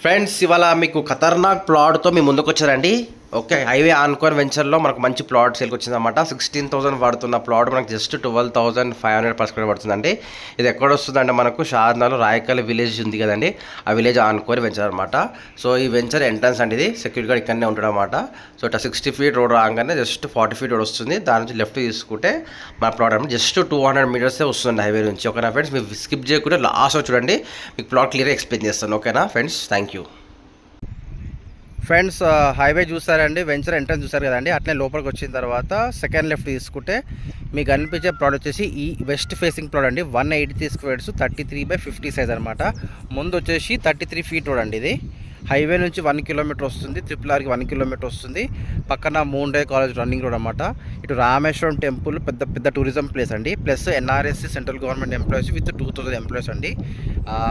Friends ఇవాళ మీకు ఖతర్నాక్ ప్లాట్తో మీ ముందుకు వచ్చారండి. ఓకే, హైవే ఆన్కోర్ వెంచర్లో మనకు మంచి ప్లాట్ సేల్కి వచ్చిందన్నమాట. 16,000 పడుతున్న ప్లాట్ మనకు జస్ట్ 12,500 per square పడుతుందండి. ఇది ఎక్కడ వస్తుందంటే మనకు షాద్నాలో రాయకల్ విలేజ్ ఉంది కదండి, ఆ విలేజ్ ఆన్కోర్ వెంచర్ అనమాట. సో ఈ వెంచర్ ఎంట్రన్స్ అండి, ఇది సెక్యూరిటీ గార్డ్ ఇక్కడనే ఉంటాడు అనమాట. సో ఇట్లా 60 feet రోడ్ రాగానే జస్ట్ 40 feet రోడ్ వస్తుంది. దాని నుంచి లెఫ్ట్ తీసుకుంటే మన ప్లాట్ అనమాట. జస్ట్ 200 meters వస్తుంది హైవే నుంచి. ఓకేనా ఫ్రెండ్స్, మీరు స్కిప్ చేయకుండా లాస్ట్ చూడండి, మీకు ప్లాట్ క్లియర్గా ఎక్స్ప్లెయిన్ చేస్తాను. ఓకేనా friends, thank you. Friends, highway చూసారండి, వెంచర్ ఎంట్రన్స్ చూసారు కదండి. అట్లనే లోపలికి వచ్చిన తర్వాత సెకండ్ లెఫ్ట్ తీసుకుంటే మీకు అనిపించే ప్లాట్ వచ్చేసి ఈ వెస్ట్ ఫేసింగ్ ప్లాట్ అండి. 183 squares 33/50 సైజ్ అనమాట. ముందు వచ్చేసి 33 feet రోడ్ అండి. ఇది హైవే నుంచి 1 kilometer వస్తుంది, RRRకి 1 kilometer వస్తుంది. పక్కన మూండే కాలేజ్ రన్నింగ్ రోడ్ అనమాట. ఇటు రామేశ్వరం టెంపుల్ పెద్ద పెద్ద టూరిజం ప్లేస్ అండి. Plus NRSC central government employees with 2,000 employees అండి.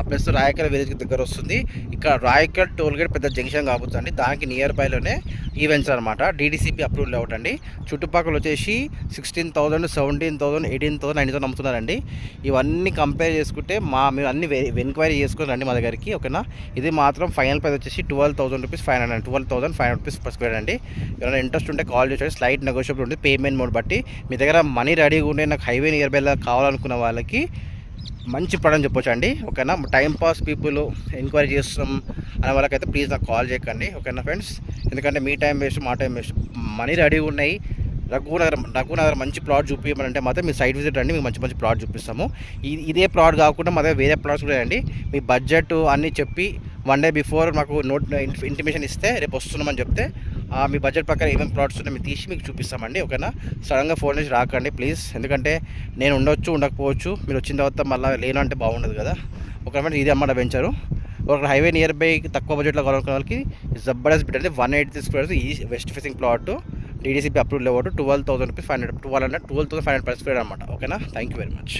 ప్లస్ రాయకల్ విలేజ్కి దగ్గర వస్తుంది. ఇక్కడ రాయకల్ టోల్గేట్ పెద్ద జంక్షన్ కాబోతుంది, దానికి నియర్ బైలోనే ఈ వెంచర్ అనమాట. డీడీసీపీ అప్రూవల్ లేఅవుట్ అండి. చుట్టుపక్కల వచ్చేసి 16,000, 17,000, 18,000, 19,000 అమ్ముతున్నారండి. ఇవన్నీ కంపేర్ చేసుకుంటే మీరు అన్ని ఎంక్వైరీ చేసుకుని రండి మా దగ్గరికి. ఓకేనా, ఇది మాత్రం ఫైనల్ ప్రైస్ వచ్చేసి 12,000 రూపీస్ 12,500 రూపీస్ per square అండి. ఎవరైనా ఇంట్రెస్ట్ ఉంటే కాల్ చేయండి. స్లైట్ నెగోషియబుల్ ఉంటుంది పేమెంట్ మోడ్ బట్టి. మీ దగ్గర మనీ రెడీగా ఉండే నాకు హైవే నియర్ బైలా కావాలనుకున్న వాళ్ళకి మంచి ప్రోడక్ట్ చెప్పొచ్చు అండి. ఓకేనా, టైం పాస్ పీపుల్ ఎంక్వైరీ చేస్తున్నాం అనే వాళ్ళకైతే ప్లీజ్ నాకు కాల్ చేయకండి. ఓకేనా ఫ్రెండ్స్, ఎందుకంటే మీ టైం వేస్ట్ మా టైం వేస్ట్. మనీ రెడీగా ఉన్నాయి, రఘునగర్ మంచి ప్లాట్ చూపించమంటే మాత్రం మీ సైట్ విజిట్ రండి, మీకు మంచి మంచి ప్లాట్ చూపిస్తాము. ఇదే ప్లాట్ కాకుండా మా దగ్గర వేరే ప్లాట్స్ కూడా అండి. మీ బడ్జెట్ అన్నీ చెప్పి 1 day బిఫోర్ మాకు ఇంటిమేషన్ ఇస్తే రేపు వస్తున్నామని చెప్తే మీ బడ్జెట్ ప్రకారం ఏమేమి ప్లాట్స్ ఉన్నాయి మేము తీసి మీకు చూపిస్తామండి. ఓకేనా, సడన్గా ఫోన్ చేసి రాకండి ప్లీజ్, ఎందుకంటే నేను ఉండొచ్చు ఉండకపోవచ్చు, మీరు వచ్చిన తర్వాత మళ్ళీ లేనంటే బాగుండదు కదా. ఓకే ఫ్రెండ్స్, ఇది అన్నమాట వెంచరు. ఒక హైవే నియర్ బై తక్కువ బడ్జెట్లో కావాలనుకున్న వాళ్ళకి జబర్దస్త్ బిట్ అంటే 183 squares ఈ west facing plot DDCP approval layout 12,500 per square అనమాట. ఓకేనా, థ్యాంక్ యూ వెరీ మచ్.